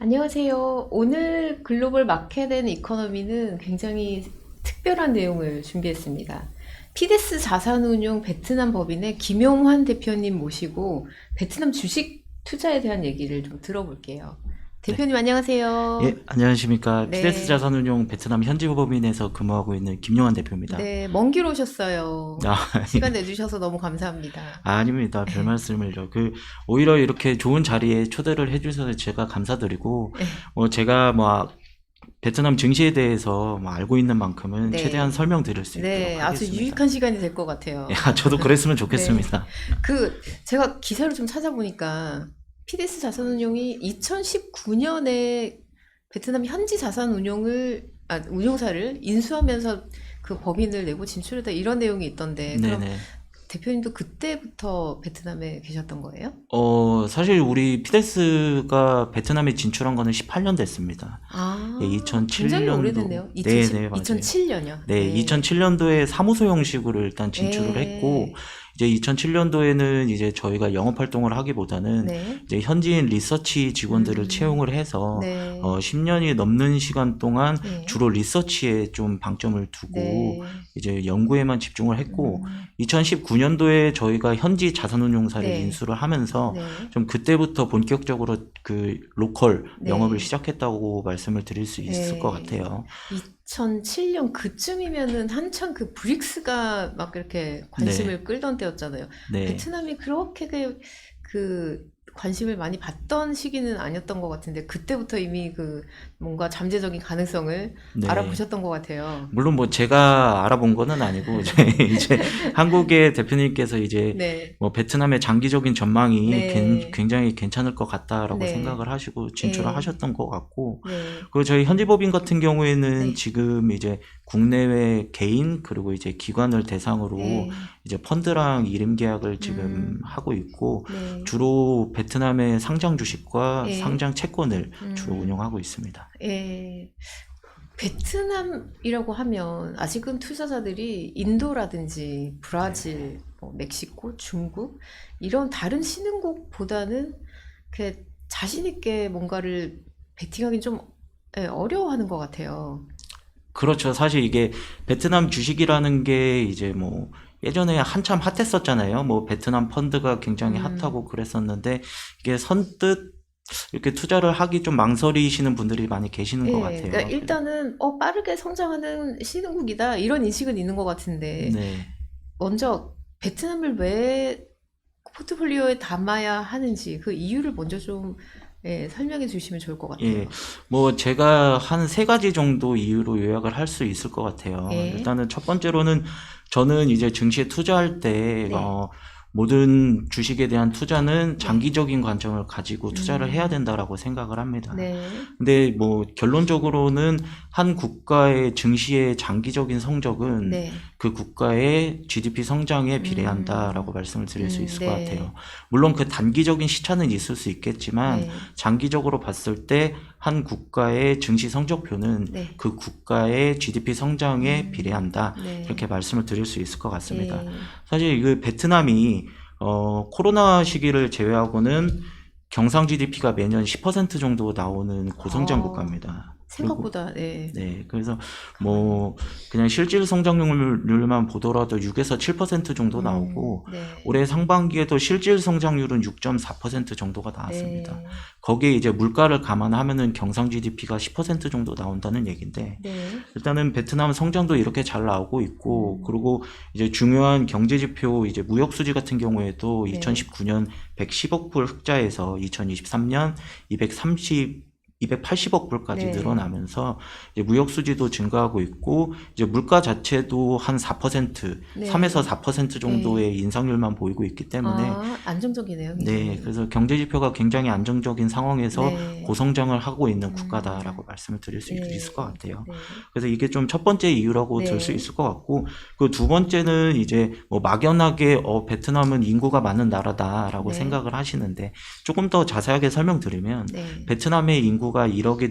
안녕하세요. 오늘 글로벌 마켓 앤 이코노미는 굉장히 특별한 내용을 준비했습니다. 피데스 자산운용 베트남 법인의 김용환 대표님 모시고 베트남 주식 투자에 대한 얘기를 좀 들어볼게요. 네. 대표님 안녕하세요. 예, 안녕하십니까. 피데스 네, 자산운용 베트남 현지 법인에서 근무하고 있는 김용환 대표입니다. 네, 먼 길 오셨어요. 아, 시간 내주셔서 너무 감사합니다. 아닙니다. 별 말씀을요. 오히려 이렇게 좋은 자리에 초대를 해주셔서 제가 감사드리고, 제가 베트남 증시에 대해서 알고 있는 만큼은 최대한 네, 설명드릴 수 있도록 네, 아주 하겠습니다. 유익한 시간이 될 것 같아요. 저도 그랬으면 네. 좋겠습니다. 제가 기사를 좀 찾아보니까 피데스 자산운용이 2019년에 베트남 현지 운용사를 인수하면서 그 법인을 내고 진출했다 이런 내용이 있던데, 그럼 네네. 대표님도 그때부터 베트남에 계셨던 거예요? 사실 우리 피데스가 베트남에 진출한 거는 18년 됐습니다. 아, 예, 굉장히 2007년도. 오래됐네요. 네네, 맞아요. 2007년이요. 네, 네. 2007년도에 사무소 형식으로 일단 진출을 했고, 네. 이제 2007년도에는 이제 저희가 영업 활동을 하기보다는 네. 이제 현지인 리서치 직원들을 음, 채용을 해서 네. 10년이 넘는 시간 동안 네. 주로 리서치에 좀 방점을 두고 네. 이제 연구에만 집중을 했고, 음, 2019년도에 저희가 현지 자산운용사를 네. 인수를 하면서 네. 좀 그때부터 본격적으로 그 로컬 영업을 네. 시작했다고 말씀을 드릴 수 있을 것 네. 같아요. 2007년 그쯤이면은 한창 그 브릭스가 막 이렇게 네, 관심을 끌던 때였잖아요. 네. 베트남이 그렇게 그 관심을 많이 받던 시기는 아니었던 것 같은데, 그때부터 이미 그 뭔가 잠재적인 가능성을 네. 알아보셨던 것 같아요. 물론 제가 알아본 거는 아니고 이제 한국의 대표님께서 이제 네, 베트남의 장기적인 전망이 네, 굉장히 괜찮을 것 같다라고 네, 생각을 하시고 진출을 네, 하셨던 것 같고, 네, 그리고 저희 현지법인 같은 경우에는 네, 지금 이제 국내외 개인 그리고 이제 기관을 대상으로 네, 이제 펀드랑 이름 계약을 지금 음, 하고 있고, 네, 주로 베트남의 상장 주식과 예, 상장 채권을 주로 음, 운용하고 있습니다. 예. 베트남이라고 하면 아직은 투자자들이 인도라든지 브라질, 뭐 멕시코, 중국 이런 다른 신흥국보다는 이렇게 자신 있게 뭔가를 베팅하기 좀 어려워하는 것 같아요. 그렇죠. 사실 이게 베트남 주식이라는 게 이제 예전에 한참 핫했었잖아요. 베트남 펀드가 굉장히 음, 핫하고 그랬었는데 이게 선뜻 이렇게 투자를 하기 좀 망설이시는 분들이 많이 계시는 것 예, 그러니까 같아요. 일단은 빠르게 성장하는 신흥국이다 이런 인식은 있는 것 같은데, 네. 먼저 베트남을 왜 포트폴리오에 담아야 하는지 그 이유를 먼저 좀 설명해 주시면 좋을 것 예, 같아요. 제가 한 세 가지 정도 이유로 요약을 할 수 있을 것 같아요. 예. 일단은 첫 번째로는 저는 이제 증시에 투자할 때, 네. 모든 주식에 대한 투자는 네. 장기적인 관점을 가지고 투자를 해야 음. 된다라고 생각을 합니다. 네. 근데 결론적으로는 한 국가의 증시의 장기적인 성적은 네. 그 국가의 GDP 성장에 음. 비례한다라고 말씀을 드릴 수 있을 것 네. 같아요. 물론 그 단기적인 시차는 있을 수 있겠지만 네. 장기적으로 봤을 때 한 국가의 증시 성적표는 네. 그 국가의 GDP 성장에 음. 비례한다. 네. 그렇게 말씀을 드릴 수 있을 것 같습니다. 예. 사실 이 베트남이 코로나 시기를 제외하고는 경상 GDP가 매년 10% 정도 나오는 고성장 아, 국가입니다. 그리고 생각보다 네. 네, 그래서 가만히. 그냥 실질 성장률만 보더라도 6에서 7% 정도 나오고 네. 올해 상반기에도 실질 성장률은 6.4% 정도가 나왔습니다. 네. 거기에 이제 물가를 감안하면은 경상 GDP가 10% 정도 나온다는 얘기인데, 네. 일단은 베트남 성장도 이렇게 잘 나오고 있고, 음. 그리고 이제 중요한 경제 지표 이제 무역 수지 같은 경우에도 네. 2019년 110억 불 흑자에서 2023년 280억 불까지 네. 늘어나면서 이제 무역 수지도 증가하고 있고, 이제 물가 자체도 한 4%, 3에서 네. 4% 예. 정도의 인상률만 보이고 있기 때문에, 아, 안정적이네요, 네, 굉장히. 그래서 경제 지표가 굉장히 안정적인 상황에서 네. 고성장을 하고 있는 국가다라고 음. 말씀을 드릴 수 있을 것 네. 같아요. 네. 그래서 이게 좀 첫 번째 이유라고 들 수 네. 있을 것 같고, 그 두 번째는 이제 막연하게 베트남은 인구가 많은 나라다라고 네. 생각을 하시는데, 조금 더 자세하게 설명드리면 네. 베트남의 인구가 1억이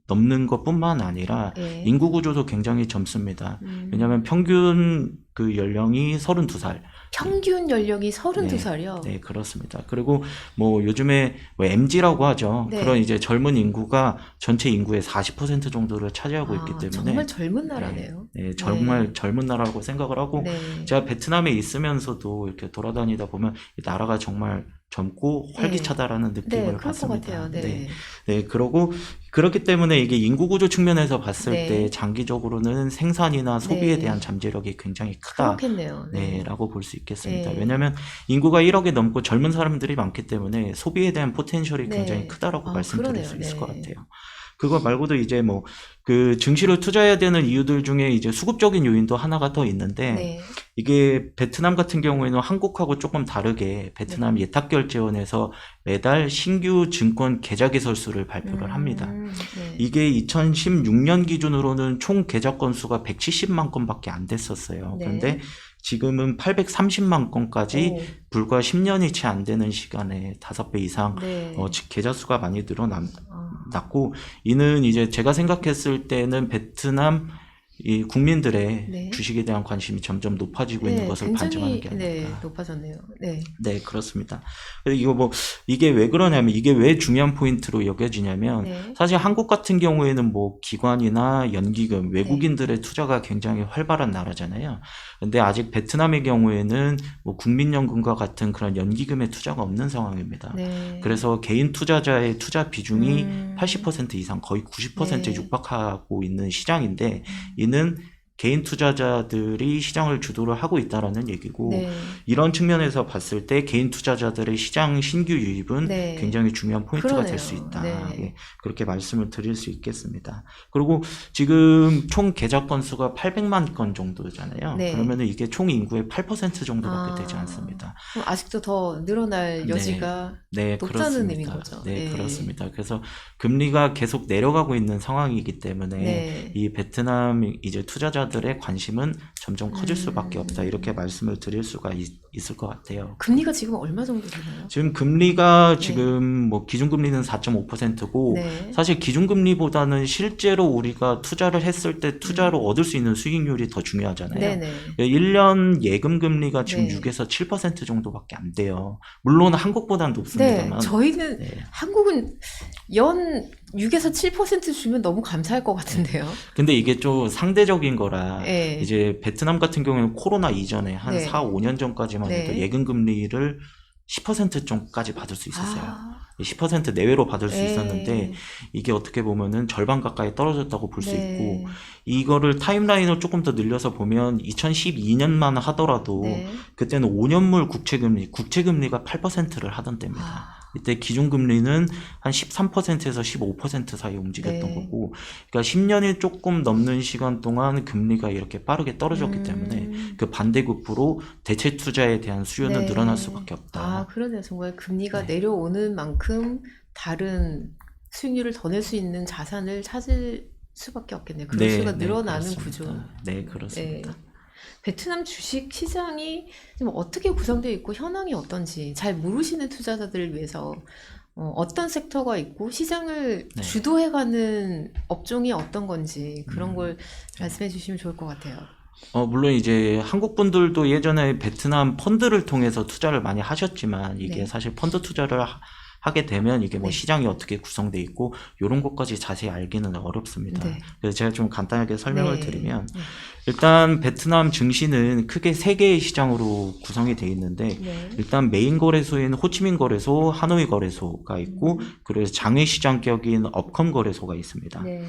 넘는 것뿐만 아니라 예. 인구 구조도 굉장히 젊습니다. 음. 왜냐하면 평균 그 연령이 32살. 평균 연령이 32살이요? 네, 그렇습니다. 그리고 뭐 요즘에 뭐 MZ라고 하죠. 네. 그런 이제 젊은 인구가 전체 인구의 40% 정도를 차지하고 있기 때문에 정말 젊은 나라네요. 네, 정말 젊은 나라라고 생각을 하고 네. 제가 베트남에 있으면서도 이렇게 돌아다니다 보면 이 나라가 정말 젊고 활기차다라는 네, 느낌을 그럴 것 받습니다. 같아요. 네. 네, 그러고 그렇기 때문에 이게 인구 구조 측면에서 봤을 네. 때 장기적으로는 생산이나 소비에 네. 대한 잠재력이 굉장히 크다. 그렇겠네요. 네, 라고 볼 수 있겠습니다. 네. 왜냐하면 인구가 1억이 넘고 젊은 사람들이 많기 때문에 소비에 대한 포텐셜이 네. 굉장히 크다라고 말씀드릴 그러네요. 수 있을 네. 것 같아요. 그거 말고도 이제 뭐 그 증시를 투자해야 되는 이유들 중에 이제 수급적인 요인도 하나가 더 있는데 네. 이게 베트남 같은 경우에는 한국하고 조금 다르게 베트남 예탁결제원에서 매달 신규 증권 계좌 개설수를 발표를 합니다. 네. 이게 2016년 기준으로는 총 계좌 건수가 170만 건밖에 안 됐었어요. 네. 그런데 지금은 830만 건까지 오, 불과 10년이 채 안 되는 시간에 5배 이상 네. 계좌 수가 많이 늘어났고 아, 이는 이제 제가 생각했을 때는 베트남 이 국민들의 네. 주식에 대한 관심이 점점 높아지고 있는 것을 반증하는 게 아닐까. 네, 높아졌네요. 네. 네, 그렇습니다. 그래서 이거 뭐 이게 왜 그러냐면 이게 왜 중요한 포인트로 여겨지냐면 네. 사실 한국 같은 경우에는 뭐 기관이나 연기금, 외국인들의 투자가 굉장히 활발한 나라잖아요. 근데 아직 베트남의 경우에는 뭐 국민연금과 같은 그런 연기금의 투자가 없는 상황입니다. 네. 그래서 개인 투자자의 투자 비중이 음, 80% 이상 거의 90%에 네. 육박하고 있는 시장인데 이는 개인 투자자들이 시장을 주도를 하고 있다라는 얘기고 네. 이런 측면에서 봤을 때 개인 투자자들의 시장 신규 유입은 네. 굉장히 중요한 포인트가 그러네요. 될 수 있다. 네. 예, 그렇게 말씀을 드릴 수 있겠습니다. 그리고 지금 총 계좌 건수가 800만 건 정도잖아요. 네. 그러면은 이게 총 인구의 8% 정도밖에 되지 아, 않습니다. 그럼 아직도 더 늘어날 네. 여지가 네, 높다는 의미인 그렇습니다. 거죠. 네, 네. 그렇습니다. 그래서 금리가 계속 내려가고 있는 상황이기 때문에 네. 이 베트남 이제 투자자들의 관심은 점점 커질 수밖에 없다. 이렇게 말씀을 드릴 수가 있을 것 같아요. 금리가 지금 얼마 정도 되나요? 지금 금리가 네. 지금 뭐 기준금리는 4.5%고 네. 사실 기준금리보다는 실제로 우리가 투자를 했을 때 투자로 얻을 수 있는 수익률이 더 중요하잖아요. 네네. 1년 예금 금리가 지금 네. 6에서 7% 정도밖에 안 돼요. 물론 한국보다는 네, 높습니다만. 저희는 네. 한국은 연 6에서 7% 주면 너무 감사할 것 같은데요. 근데 이게 좀 상대적인 거라 네. 이제 베트남 같은 경우에는 코로나 이전에 한 네. 4, 5년 전까지만 해도 네. 예금 금리를 10% 정도까지 받을 수 있었어요. 아, 10% 내외로 받을 수 네. 있었는데 이게 어떻게 보면은 절반 가까이 떨어졌다고 볼 수 네. 있고 이거를 타임라인을 조금 더 늘려서 보면 2012년만 하더라도 네. 그때는 5년물 국채금리가 8%를 하던 때입니다. 아, 이때 기준금리는 한 13%에서 15% 사이 움직였던 네. 거고, 그러니까 10년이 조금 넘는 시간 동안 금리가 이렇게 빠르게 떨어졌기 때문에 그 반대급부로 대체 투자에 대한 수요는 네. 늘어날 수밖에 없다. 아, 그러네요. 정말 금리가 네. 내려오는 만큼 다른 수익률을 더 낼 수 있는 자산을 찾을 수밖에 없겠네요. 그런 수가 늘어나는 그렇습니다. 구조. 네, 그렇습니다. 네. 베트남 주식 시장이 지금 어떻게 구성되어 있고 현황이 어떤지 잘 모르시는 투자자들을 위해서 어떤 섹터가 있고 시장을 네. 주도해가는 업종이 어떤 건지 그런 걸 네. 말씀해 주시면 좋을 것 같아요. 물론 이제 한국 분들도 예전에 베트남 펀드를 통해서 투자를 많이 하셨지만 이게 네. 사실 펀드 투자를 하게 되면 이게 뭐 네. 시장이 어떻게 구성돼 있고 이런 것까지 자세히 알기는 어렵습니다. 네. 그래서 제가 좀 간단하게 설명을 네. 드리면 네. 일단 베트남 증시는 크게 세 개의 시장으로 구성이 돼 있는데 네. 일단 메인 거래소인 호치민 거래소, 하노이 거래소가 있고 그래서 장외 시장격인 업컴 거래소가 있습니다. 네.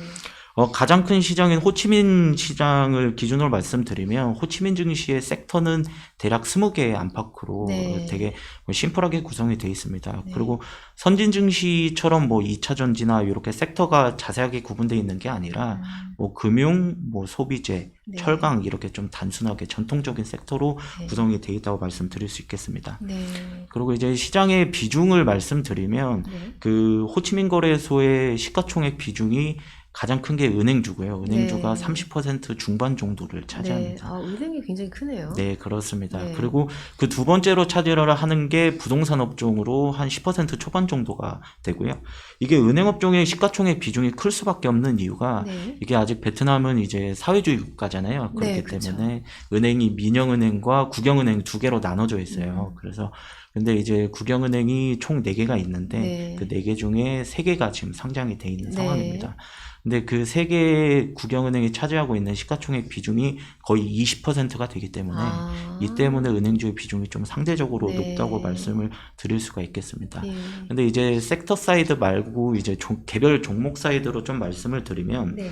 가장 큰 시장인 호치민 시장을 기준으로 말씀드리면 호치민 증시의 섹터는 대략 20개의 안팎으로 네. 되게 심플하게 구성이 되어 있습니다. 네. 그리고 선진 증시처럼 뭐 2차 전지나 이렇게 섹터가 자세하게 구분되어 있는 게 아니라 뭐 금융, 뭐 소비재, 네. 철강 이렇게 좀 단순하게 전통적인 섹터로 네. 구성이 되어 있다고 말씀드릴 수 있겠습니다. 네. 그리고 이제 시장의 비중을 말씀드리면 네. 그 호치민 거래소의 시가총액 비중이 가장 큰 게 은행주고요. 은행주가 네. 30% 중반 정도를 네. 차지합니다. 아, 은행이 굉장히 크네요. 네, 그렇습니다. 네. 그리고 그 두 번째로 차지를 하는 게 부동산 업종으로 한 10% 초반 정도가 되고요. 이게 은행 업종의 시가총액 비중이 클 수밖에 없는 이유가 네. 이게 아직 베트남은 이제 사회주의 국가잖아요. 그렇기 네, 그쵸. 때문에 은행이 민영은행과 국영은행 두 개로 나눠져 있어요. 그래서 근데 이제 국영은행이 총 4개가 있는데 네. 그 4개 중에 3개가 지금 상장이 돼 있는 네. 상황입니다. 근데 그 3개의 국영은행이 차지하고 있는 시가총액 비중이 거의 20%가 되기 때문에 아. 이 때문에 은행주의 비중이 좀 상대적으로 네. 높다고 말씀을 드릴 수가 있겠습니다. 예. 근데 이제 섹터 사이드 말고 이제 개별 종목 사이드로 좀 말씀을 드리면 네.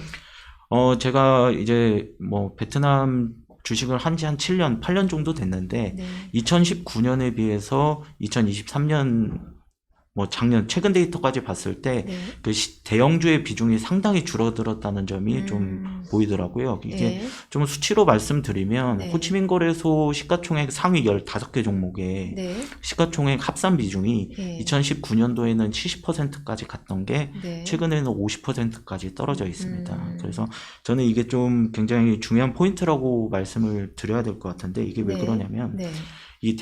제가 이제 뭐 베트남 주식을 한 지 한 7년, 8년 정도 됐는데 네. 2019년에 비해서 2023년 뭐 작년 최근 데이터까지 봤을 때 네. 그 대형주의 비중이 상당히 줄어들었다는 점이 좀 보이더라고요. 이게 예. 좀 수치로 말씀드리면 네. 호치민 거래소 시가총액 상위 15개 종목에 네. 시가총액 합산 비중이 예. 2019년도에는 70%까지 갔던 게 네. 최근에는 50%까지 떨어져 있습니다. 음. 그래서 저는 이게 좀 굉장히 중요한 포인트라고 말씀을 드려야 될 것 같은데 이게 왜 네. 그러냐면 네. 이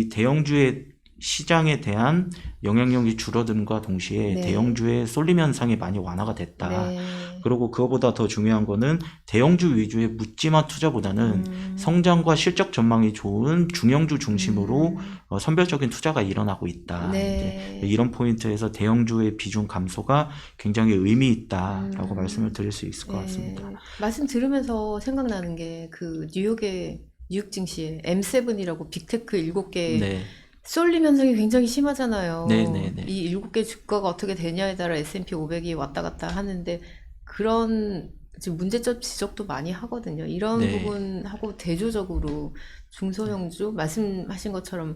대형주의 시장에 대한 영향력이 줄어든과 동시에 네. 대형주의 쏠림 현상이 많이 완화가 됐다. 네. 그리고 그거보다 더 중요한 거는 대형주 위주의 묻지마 투자보다는 성장과 실적 전망이 좋은 중형주 중심으로 선별적인 투자가 일어나고 있다. 네. 이제 이런 포인트에서 대형주의 비중 감소가 굉장히 의미 있다라고 말씀을 드릴 수 있을 것 같습니다. 말씀 들으면서 생각나는 게 그 뉴욕의 뉴욕 증시에 M7이라고 빅테크 7개 네. 쏠림 현상이 굉장히 심하잖아요. 네네네. 이 7개 주가가 어떻게 되냐에 따라 S&P 500이 왔다 갔다 하는데 그런 지금 문제점 지적도 많이 하거든요. 이런 네. 부분하고 대조적으로 중소형주 말씀하신 것처럼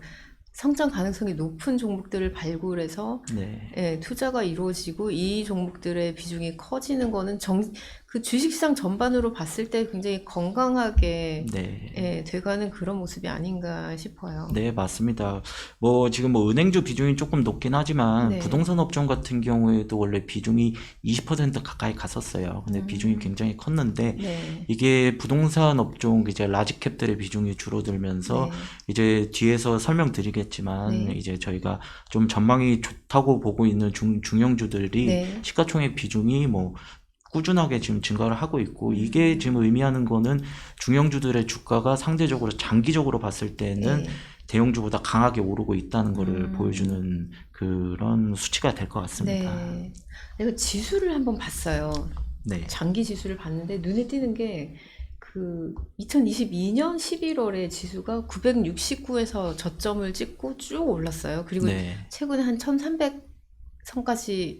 성장 가능성이 높은 종목들을 발굴해서 네. 예, 투자가 이루어지고 이 종목들의 비중이 커지는 거는 그 주식시장 전반으로 봤을 때 굉장히 건강하게 네. 예, 돼가는 그런 모습이 아닌가 싶어요. 네, 맞습니다. 뭐 지금 뭐 은행주 비중이 조금 높긴 하지만 네. 부동산 업종 같은 경우에도 원래 비중이 20% 가까이 갔었어요. 근데 비중이 굉장히 컸는데 네. 이게 부동산 업종 이제 라지캡들의 비중이 줄어들면서 네. 이제 뒤에서 설명드리겠지만 네. 이제 저희가 좀 전망이 좋다고 보고 있는 중형주들이 네. 시가총액 비중이 뭐 꾸준하게 지금 증가를 하고 있고 이게 지금 의미하는 거는 중형주들의 주가가 상대적으로 장기적으로 봤을 때는 네. 대형주보다 강하게 오르고 있다는 거를 보여주는 그런 수치가 될 것 같습니다. 네. 내가 지수를 한번 봤어요. 네. 장기 지수를 봤는데 눈에 띄는 게 그 2022년 11월에 지수가 969에서 저점을 찍고 쭉 올랐어요. 그리고 네. 최근에 한 1300선까지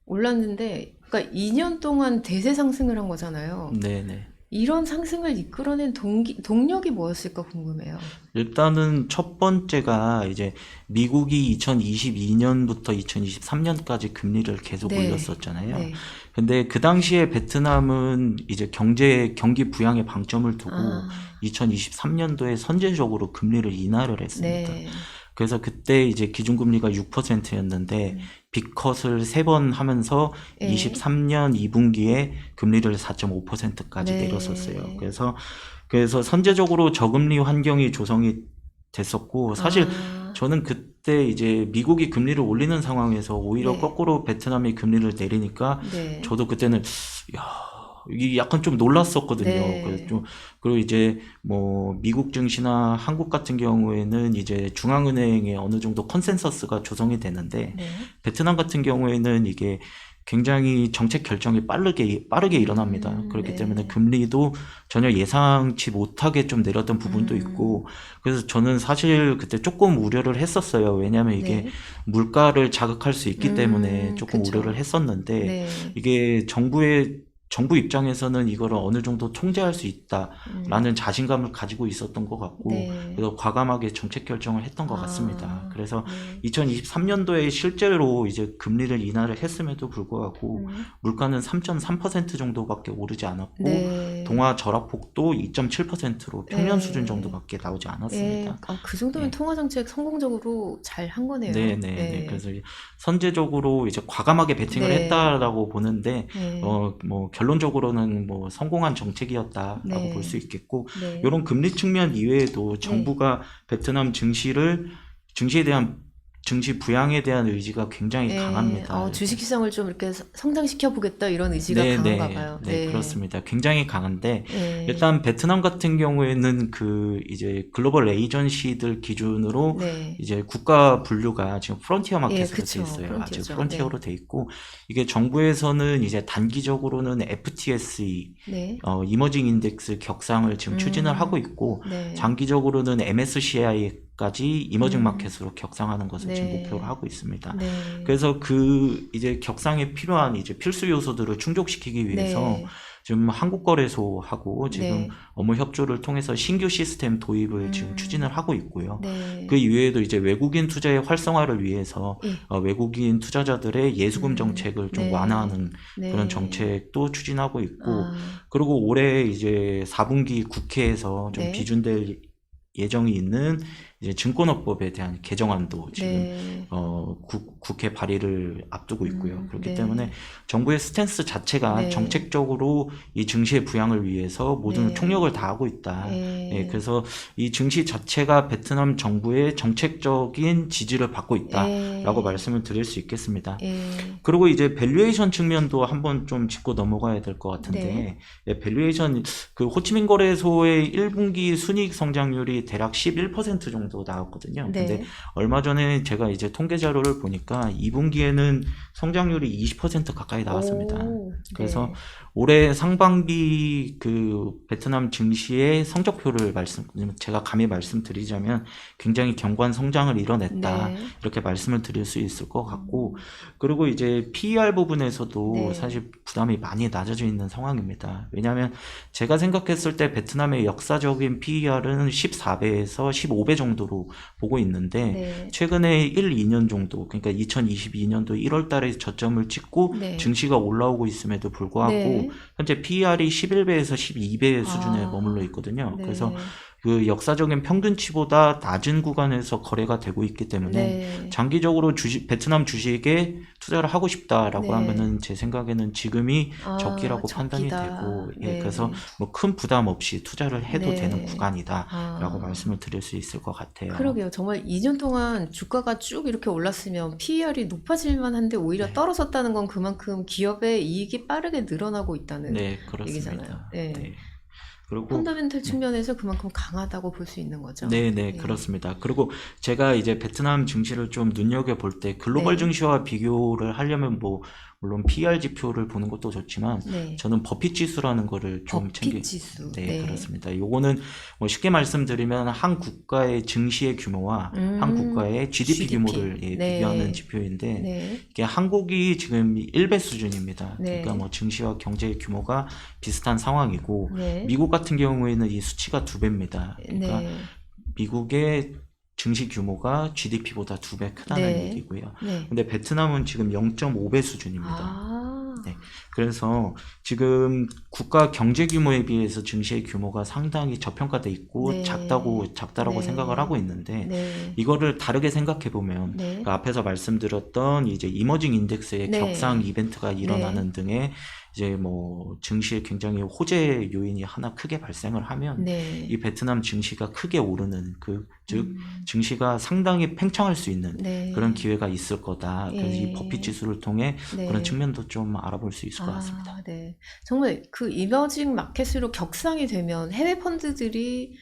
올랐는데 그러니까 2년 동안 대세 상승을 한 거잖아요. 네네. 이런 상승을 이끌어낸 동력이 뭐였을까 궁금해요. 일단은 첫 번째가 이제 미국이 2022년부터 2023년까지 금리를 계속 네. 올렸었잖아요. 네. 근데 그 당시에 베트남은 이제 경기 부양에 방점을 두고 아, 2023년도에 선제적으로 금리를 인하를 했습니다. 네. 그래서 그때 이제 기준금리가 6%였는데 빅컷을 3번 하면서 네. 23년 2분기에 금리를 4.5%까지 네. 내렸었어요. 그래서 선제적으로 저금리 환경이 조성이 됐었고 사실 저는 그때 이제 미국이 금리를 올리는 상황에서 오히려 네. 거꾸로 베트남이 금리를 내리니까 네. 저도 그때는 야, 이게 약간 좀 놀랐었거든요. 네. 그리고 이제 뭐 미국 증시나 한국 같은 경우에는 이제 중앙은행의 어느 정도 컨센서스가 조성이 되는데 네. 베트남 같은 경우에는 이게 굉장히 정책 결정이 빠르게 일어납니다. 그렇기 네. 때문에 금리도 전혀 예상치 못하게 좀 내렸던 부분도 있고 그래서 저는 사실 그때 조금 우려를 했었어요. 왜냐하면 이게 네. 물가를 자극할 수 있기 때문에 조금 그쵸. 우려를 했었는데 네. 이게 정부의 정부 입장에서는 이거를 어느 정도 통제할 수 음. 있다라는 자신감을 가지고 있었던 것 같고, 네. 그래서 과감하게 정책 결정을 했던 것 같습니다. 아, 그래서 네. 2023년도에 실제로 이제 금리를 인하를 했음에도 불구하고 물가는 3.3% 정도밖에 오르지 않았고, 네. 동화 절하폭도 2.7%로 평년 수준 네. 정도밖에 나오지 예, 않았습니다. 그 정도면 예. 통화 정책 성공적으로 잘 한 거네요. 네네네. 네. 그래서 선제적으로 이제 과감하게 베팅을 네. 했다라고 보는데, 네. 뭐 결론적으로는 뭐 성공한 정책이었다라고 네. 볼 수 있겠고, 네. 이런 금리 측면 이외에도 정부가 베트남 증시에 대한 증시 부양에 대한 의지가 굉장히 네. 강합니다. 주식시장을 좀 이렇게 성장시켜 보겠다 이런 의지가 강한가 봐요. 네, 그렇습니다. 굉장히 강한데, 네. 일단 베트남 같은 경우에는 이제 글로벌 에이전시들 기준으로 네. 이제 국가 분류가 지금 프론티어 마켓으로 돼 그쵸. 있어요. 아직 프론티어죠. 프론티어로 돼 있고, 이게 정부에서는 이제 단기적으로는 FTSE, 네. 이머징 인덱스 격상을 지금 추진을 하고 있고, 네. 장기적으로는 MSCI까지 이머징 음. 마켓으로 격상하는 것을 지금 네. 목표로 하고 있습니다. 네. 그래서 이제 격상에 필요한 이제 필수 요소들을 충족시키기 위해서 네. 지금 한국거래소하고 지금 네. 업무 협조를 통해서 신규 시스템 도입을 지금 추진을 하고 있고요. 네. 그 이외에도 이제 외국인 투자의 활성화를 위해서 예. 외국인 투자자들의 예수금 정책을 좀 네. 완화하는 네. 그런 정책도 추진하고 있고, 아, 그리고 올해 이제 4분기 국회에서 좀 네. 비준될 예정이 있는 이제 증권업법에 대한 개정안도 지금 네. 국회 발의를 앞두고 있고요. 그렇기 네. 때문에 정부의 스탠스 자체가 네. 정책적으로 이 증시의 부양을 위해서 모든 네. 총력을 다하고 있다. 네. 예, 그래서 이 증시 자체가 베트남 정부의 정책적인 지지를 받고 있다라고 말씀을 드릴 수 있겠습니다. 예. 그리고 이제 밸류에이션 측면도 한번 좀 짚고 넘어가야 될 것 같은데, 예, 밸류에이션 호치민 거래소의 1분기 순이익 성장률이 대략 11% 정도 나왔거든요. 네. 근데 얼마 전에 제가 이제 통계 자료를 보니까 2분기에는 성장률이 20% 가까이 나왔습니다. 오, 그래서 네. 올해 상반기 베트남 증시의 성적표를 제가 감히 말씀드리자면 굉장히 견고한 성장을 이뤄냈다. 네. 이렇게 말씀을 드릴 수 있을 것 같고, 그리고 이제 PER 부분에서도 네. 사실 부담이 많이 낮아져 있는 상황입니다. 왜냐하면 제가 생각했을 때 베트남의 역사적인 PER은 14배에서 15배 정도로 보고 있는데, 네. 최근에 1, 2년 정도, 그러니까 2022년도 1월 달에 저점을 찍고 네. 증시가 올라오고 있음에도 불구하고 네. 현재 PER이 11배에서 12배 수준에 아, 머물러 있거든요. 네. 그래서 그 역사적인 평균치보다 낮은 구간에서 거래가 되고 있기 때문에 네. 장기적으로 베트남 주식에 투자를 하고 싶다라고 네. 하면은 제 생각에는 지금이 적기라고 판단이 적기다. 되고, 예, 네. 그래서 뭐 큰 부담 없이 투자를 해도 네. 되는 구간이다라고 아, 말씀을 드릴 수 있을 것 같아요. 그러게요. 정말 2년 동안 주가가 쭉 이렇게 올랐으면 PER이 높아질만 한데 오히려 네. 떨어졌다는 건 그만큼 기업의 이익이 빠르게 늘어나고 있다는 네, 그렇습니다. 얘기잖아요. 네. 네. 그리고 펀더멘털 측면에서 그만큼 강하다고 볼 수 있는 거죠. 네, 그렇습니다. 그리고 제가 이제 베트남 증시를 좀 눈여겨볼 때 글로벌 네. 증시와 비교를 하려면 뭐 물론 PR 지표를 보는 것도 좋지만 네. 저는 버핏 지수라는 거를 좀 버핏 지수. 네, 그렇습니다. 요거는 뭐 쉽게 말씀드리면 한 국가의 증시의 규모와 한 국가의 GDP 규모를 네. 비교하는 지표인데, 네. 이게 한국이 지금 1배 수준입니다. 네. 그러니까 뭐 증시와 경제 규모가 비슷한 상황이고, 네. 미국 같은 경우에는 이 수치가 2배입니다. 그러니까 네. 미국의 증시 규모가 GDP보다 2배 크다는 네. 얘기고요. 네. 근데 베트남은 지금 0.5배 수준입니다. 아. 네. 그래서 지금 국가 경제 규모에 비해서 증시의 규모가 상당히 저평가돼 있고 네. 작다라고 네. 생각을 하고 있는데, 네. 이거를 다르게 생각해 보면 네. 앞에서 말씀드렸던 이제 이머징 인덱스의 네. 격상 이벤트가 일어나는 등의 이제 뭐 증시에 굉장히 호재 요인이 하나 크게 발생을 하면 네. 이 베트남 증시가 크게 오르는 즉 증시가 상당히 팽창할 수 있는 네. 그런 기회가 있을 거다. 그래서 예. 이 버핏 지수를 통해 네. 그런 측면도 좀 알아볼 수 있을 것 같습니다. 네. 정말 그 이머징 마켓으로 격상이 되면 해외 펀드들이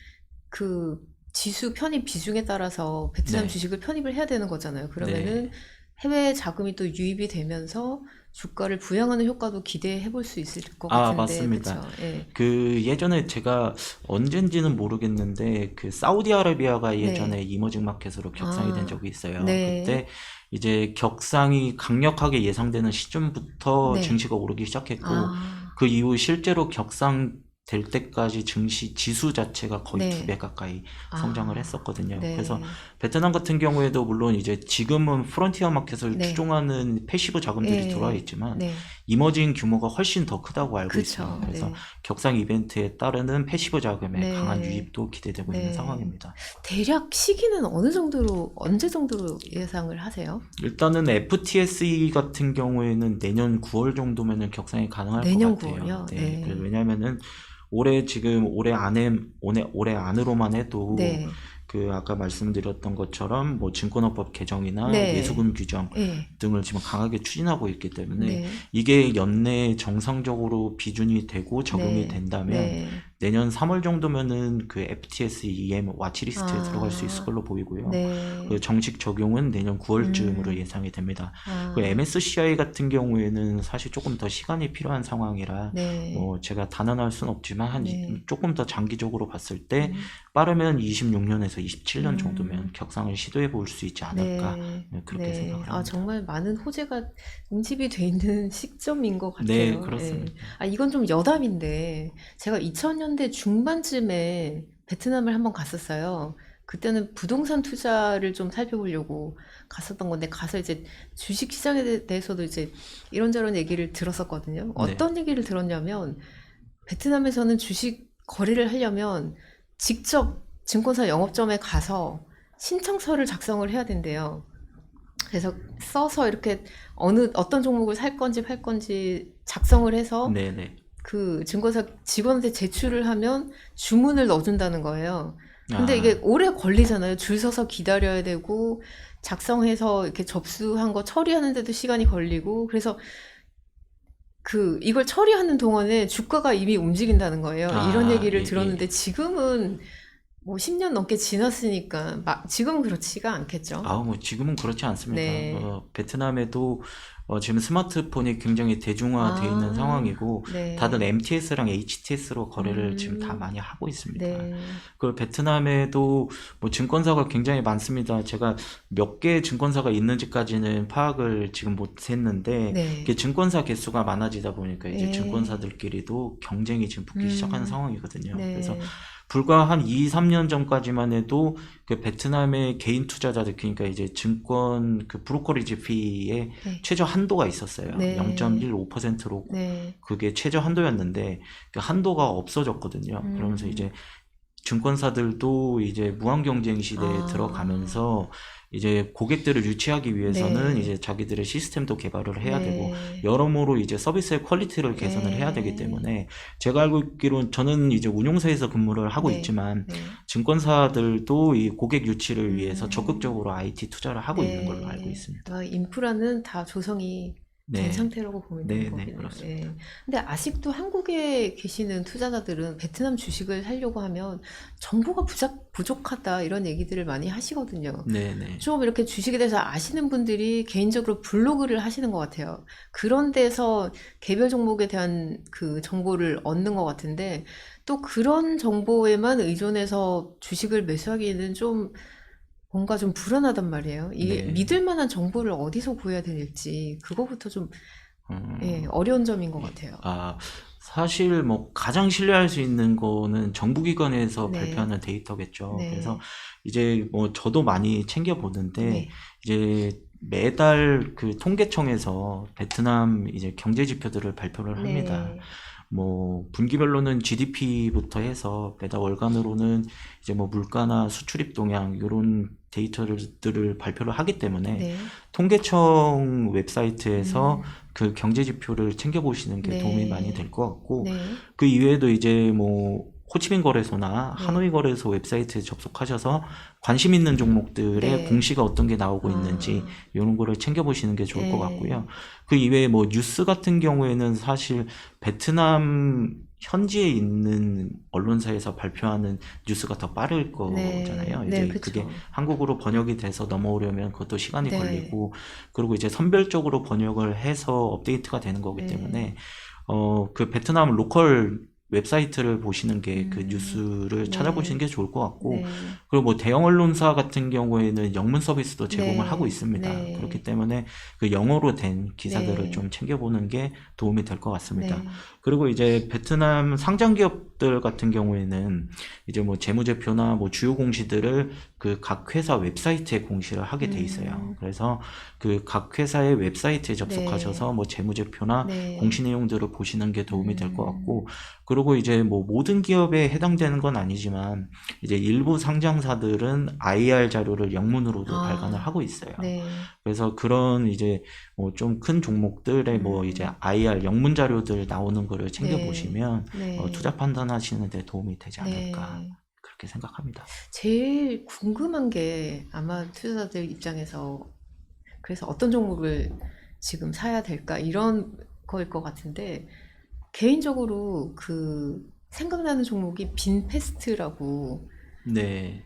그 지수 편입 비중에 따라서 베트남 네. 주식을 편입을 해야 되는 거잖아요. 그러면은 해외 자금이 또 유입이 되면서 주가를 부양하는 효과도 기대해 볼 수 있을 것 같은데. 맞습니다. 그쵸? 예. 예전에 제가 언젠지는 모르겠는데 사우디아라비아가 네. 예전에 이머징 마켓으로 격상이 된 적이 있어요. 네. 그때 이제 격상이 강력하게 예상되는 시점부터 네. 증시가 오르기 시작했고, 그 이후 실제로 격상될 때까지 증시 지수 자체가 거의 네. 2배 가까이 아, 성장을 했었거든요. 네. 그래서 베트남 같은 경우에도 물론 이제 지금은 프론티어 마켓을 네. 추종하는 패시브 자금들이 네. 들어와 있지만 네. 이머징 규모가 훨씬 더 크다고 알고 그쵸. 있습니다. 그래서 네. 격상 이벤트에 따르는 패시브 자금의 네. 강한 유입도 기대되고 있는 네. 상황입니다. 대략 시기는 언제 정도로 예상을 하세요? 일단은 FTSE 같은 경우에는 내년 9월 정도면은 격상이 가능할 내년 것 같아요. 9월이요? 네. 네. 그래서 왜냐면은 올해 안으로만 해도 네. 그 아까 말씀드렸던 것처럼 뭐 증권화법 개정이나 네. 예수금 규정 네. 등을 지금 강하게 추진하고 있기 때문에 네. 이게 연내에 정상적으로 비준이 되고 적용이 네. 된다면 네. 내년 3월 정도면은 그 FTSE EM 와치리스트에 아. 들어갈 수 있을 걸로 보이고요. 네. 그 정식 적용은 내년 9월쯤으로 예상이 됩니다. 아. 그 MSCI 같은 경우에는 사실 조금 더 시간이 필요한 상황이라 네. 뭐 제가 단언할 수는 없지만 네. 조금 더 장기적으로 봤을 때 빠르면 26년에서 27년 정도면 격상을 시도해 볼 수 있지 않을까 네. 그렇게 네. 생각을 합니다. 아, 정말 많은 호재가 응집이 돼 있는 시점인 것 같아요. 네, 그렇습니다. 아, 이건 좀 여담인데, 제가 2000년대 중반쯤에 베트남을 한번 갔었어요. 그때는 부동산 투자를 좀 살펴보려고 갔었던 건데, 가서 이제 주식 시장에 대해서도 이제 이런저런 얘기를 들었었거든요. 어떤 얘기를 들었냐면, 베트남에서는 주식 거래를 하려면 직접 증권사 영업점에 가서 신청서를 작성을 해야 된대요. 그래서 써서 이렇게 어떤 종목을 살 건지 팔 건지 작성을 해서 네네. 그 증권사 직원한테 제출을 하면 주문을 넣어준다는 거예요. 근데 아. 이게 오래 걸리잖아요. 줄 서서 기다려야 되고 작성해서 이렇게 접수한 거 처리하는데도 시간이 걸리고, 그래서 이걸 처리하는 동안에 주가가 이미 움직인다는 거예요. 이런 얘기를 예, 들었는데 지금은 뭐 10년 넘게 지났으니까 지금은 그렇지가 않겠죠. 뭐 지금은 그렇지 않습니다. 네. 베트남에도 지금 스마트폰이 굉장히 대중화되어 있는 아, 상황이고 네. 다들 MTS랑 HTS로 거래를 지금 다 많이 하고 있습니다. 네. 그 베트남에도 뭐 증권사가 굉장히 많습니다. 제가 몇 개 증권사가 있는지까지는 파악을 지금 못했는데 네. 이게 증권사 개수가 많아지다 보니까 이제 네. 증권사들끼리도 경쟁이 지금 붙기 시작하는 상황이거든요. 네. 그래서 불과 한 2, 3년 전까지만 해도 그 베트남의 개인 투자자들, 그러니까 이제 증권 그 브로커리지 피에 네. 최저 한도가 있었어요. 네. 0.15%로 네. 그게 최저 한도였는데 그 한도가 없어졌거든요. 그러면서 이제 증권사들도 이제 무한 경쟁 시대에 아. 들어가면서 이제 고객들을 유치하기 위해서는 네. 이제 자기들의 시스템도 개발을 해야 네. 되고 여러모로 이제 서비스의 퀄리티를 개선을 네. 해야 되기 때문에 제가 알고 있기로는 저는 이제 운용사에서 근무를 하고 네. 있지만 네. 증권사들도 이 고객 유치를 위해서 적극적으로 IT 투자를 하고 있는 걸로 알고 있습니다. 아, 인프라는 다 조성이 된 네. 상태라고 보면 네, 되는 네, 거겠네요. 그렇습니다. 예. 근데 아직도 한국에 계시는 투자자들은 베트남 주식을 사려고 하면 정보가 부족하다 이런 얘기들을 많이 하시거든요. 네네. 좀 이렇게 주식에 대해서 아시는 분들이 개인적으로 블로그를 하시는 것 같아요. 그런 데서 개별 종목에 대한 그 정보를 얻는 것 같은데, 또 그런 정보에만 의존해서 주식을 매수하기에는 좀 뭔가 좀 불안하단 말이에요. 이게 네. 믿을 만한 정보를 어디서 구해야 될지 그거부터 좀 어려운 점인 것 같아요. 사실 뭐 가장 신뢰할 수 있는 거는 정부기관에서 네. 발표하는 데이터겠죠. 네. 그래서 이제 뭐 저도 많이 챙겨 보는데 네. 이제 매달 그 통계청에서 베트남 이제 경제 지표들을 발표를 합니다. 네. 뭐 분기별로는 GDP부터 해서 매달 월간으로는 이제 뭐 물가나 수출입 동향 이런 데이터들을 발표를 하기 때문에 네. 통계청 웹사이트에서 그 경제 지표를 챙겨보시는 게 네. 도움이 많이 될 것 같고 네. 그 이외에도 이제 뭐 호치민 거래소나 네. 하노이 거래소 웹사이트에 접속하셔서 관심 있는 종목들의 네. 공시가 어떤 게 나오고 아. 있는지 이런 거를 챙겨보시는 게 좋을 것 네. 같고요. 그 이외에 뭐 뉴스 같은 경우에는 사실 베트남 현지에 있는 언론사에서 발표하는 뉴스가 더 빠를 거잖아요. 네, 이제 그쵸. 그게 한국어로 번역이 돼서 넘어오려면 그것도 시간이 네. 걸리고 그리고 이제 선별적으로 번역을 해서 업데이트가 되는 거기 네. 때문에 그 베트남 로컬 웹사이트를 보시는 게 그 뉴스를 네. 찾아보시는 게 좋을 것 같고, 네. 그리고 뭐 대형 언론사 같은 경우에는 영문 서비스도 제공을 하고 네. 있습니다. 네. 그렇기 때문에 그 영어로 된 기사들을 네. 좀 챙겨보는 게 도움이 될 것 같습니다. 네. 그리고 이제 베트남 상장 기업들 같은 경우에는 이제 뭐 재무제표나 뭐 주요 공시들을 그 각 회사 웹사이트에 공시를 하게 돼 있어요. 그래서 그 각 회사의 웹사이트에 접속하셔서 뭐 재무제표나 네. 공시 내용들을 보시는 게 도움이 될 것 같고, 그리고 이제 뭐 모든 기업에 해당되는 건 아니지만 이제 일부 상장사들은 IR 자료를 영문으로도 아. 발간을 하고 있어요. 네. 그래서 그런 이제 뭐 좀 큰 종목들의 뭐 이제 IR 영문 자료들 나오는 거를 챙겨 네. 보시면 네. 투자 판단하시는 데 도움이 되지 네. 않을까 그렇게 생각합니다. 제일 궁금한 게 아마 투자자들 입장에서 그래서 어떤 종목을 지금 사야 될까 이런 거일 것 같은데 개인적으로 그 생각나는 종목이 빈페스트라고 네,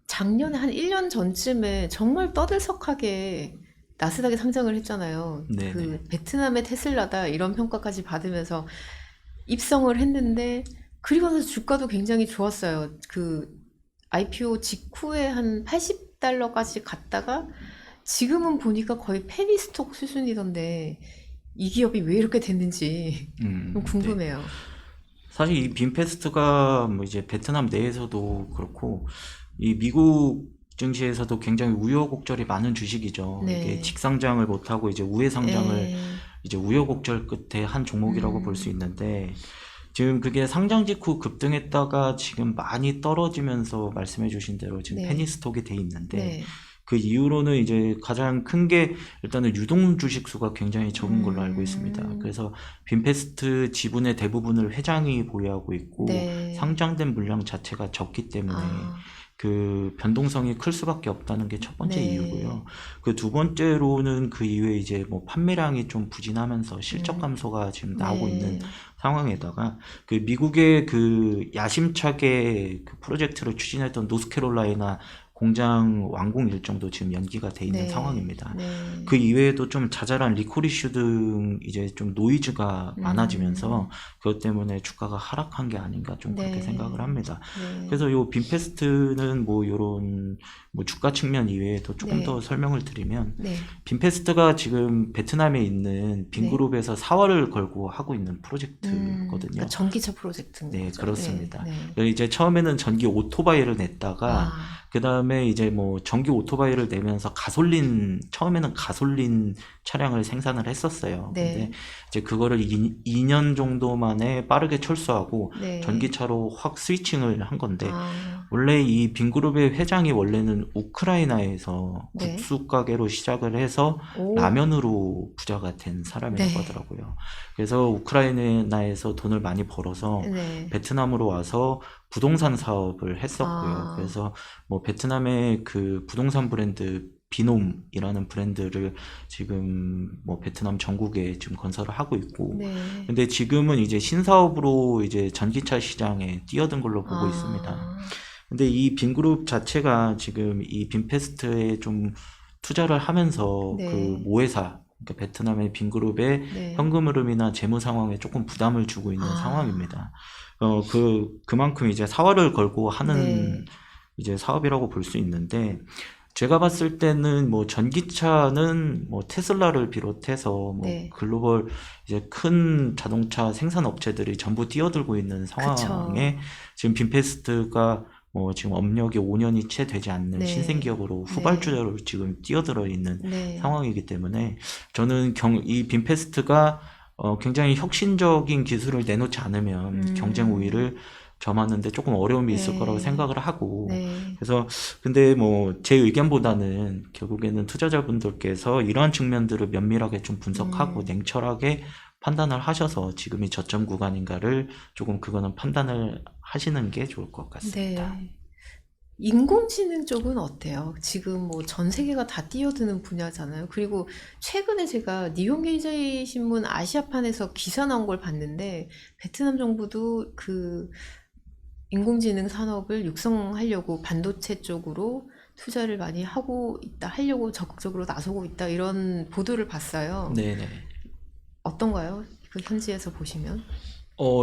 작년에 한 1년 전쯤에 정말 떠들썩하게 나스닥에 상장을 했잖아요. 네네. 그 베트남의 테슬라다 이런 평가까지 받으면서 입성을 했는데 그리고 나서 주가도 굉장히 좋았어요. 그 IPO 직후에 한 80달러까지 갔다가 지금은 보니까 거의 페니스톡 수준이던데 이 기업이 왜 이렇게 됐는지 좀 네. 궁금해요. 사실 이 빈페스트가 뭐 이제 베트남 내에서도 그렇고 이 미국 증시에서도 굉장히 우여곡절이 많은 주식이죠. 이게 네. 직상장을 못하고 이제 우회 상장을 에, 이제 우여곡절 끝에 한 종목이라고 볼 수 있는데, 지금 그게 상장 직후 급등했다가 지금 많이 떨어지면서 말씀해 주신 대로 지금 네. 페니스톡이 돼 있는데, 네. 그 이후로는 이제 가장 큰 게 일단은 유동 주식 수가 굉장히 적은 걸로 알고 있습니다. 그래서 빈페스트 지분의 대부분을 회장이 보유하고 있고 네. 상장된 물량 자체가 적기 때문에 아, 그 변동성이 클 수밖에 없다는 게 첫 번째 네. 이유고요. 그 두 번째로는 그 이후에 이제 뭐 판매량이 좀 부진하면서 실적 감소가 지금 나오고 있는 네. 상황에다가 그 미국의 그 야심차게 그 프로젝트를 추진했던 노스캐롤라이나 공장 완공 일정도 지금 연기가 돼 있는 네. 상황입니다. 네. 그 이외에도 좀 자잘한 리콜 이슈 등 이제 좀 노이즈가 많아지면서 그것 때문에 주가가 하락한 게 아닌가 좀 그렇게 네. 생각을 합니다. 네. 그래서 요 빈페스트는 뭐 요런 뭐 주가 측면 이외에도 조금 네. 더 설명을 드리면, 네. 빈페스트가 지금 베트남에 있는 빈그룹에서 사활을 걸고 하고 있는 프로젝트거든요. 그러니까 전기차 프로젝트인 네, 거죠. 그렇습니다. 네. 이제 처음에는 전기 오토바이를 냈다가 아, 그 다음에 이제 뭐 전기 오토바이를 내면서 처음에는 가솔린 차량을 생산을 했었어요. 네. 근데 이제 그거를 2년 정도 만에 빠르게 철수하고 네. 전기차로 확 스위칭을 한 건데, 아, 원래 이 빈그룹의 회장이 원래는 우크라이나에서 네. 국수 가게로 시작을 해서 오. 라면으로 부자가 된 사람이라고 네. 하더라고요. 그래서 우크라이나에서 돈을 많이 벌어서 네. 베트남으로 와서 부동산 사업을 했었고요. 아. 그래서 뭐 베트남의 그 부동산 브랜드 비놈이라는 브랜드를 지금 뭐 베트남 전국에 지금 건설을 하고 있고, 네. 근데 지금은 이제 신사업으로 이제 전기차 시장에 뛰어든 걸로 보고 있습니다. 아, 근데 이 빈그룹 자체가 지금 이 빈페스트에 좀 투자를 하면서 네. 그 모회사, 그러니까 베트남의 빈그룹의 네. 현금 흐름이나 재무 상황에 조금 부담을 주고 있는 아. 상황입니다. 그만큼 이제 사활을 걸고 하는 네. 이제 사업이라고 볼 수 있는데, 제가 봤을 때는 뭐 전기차는 뭐 테슬라를 비롯해서 뭐 네. 글로벌 이제 큰 자동차 생산 업체들이 전부 뛰어들고 있는 상황에 지금 빈페스트가 뭐 지금 업력이 5년이 채 되지 않는 네. 신생 기업으로 네. 후발주자로 지금 뛰어들어 있는 네. 상황이기 때문에, 저는 이 빈페스트가 굉장히 혁신적인 기술을 내놓지 않으면 경쟁 우위를 점하는데 조금 어려움이 있을 네. 거라고 생각을 하고, 네. 그래서 근데 뭐 제 의견보다는 결국에는 투자자분들께서 이러한 측면들을 면밀하게 좀 분석하고 냉철하게 판단을 하셔서 지금이 저점 구간인가를 조금 그거는 판단을 하시는 게 좋을 것 같습니다. 네. 인공지능 쪽은 어때요? 지금 뭐 전 세계가 다 뛰어드는 분야잖아요. 그리고 최근에 제가 니혼게이지 신문 아시아판에서 기사 나온 걸 봤는데 베트남 정부도 그 인공지능 산업을 육성하려고 반도체 쪽으로 투자를 많이 하려고 적극적으로 나서고 있다 이런 보도를 봤어요. 네네. 어떤가요? 그 현지에서 보시면?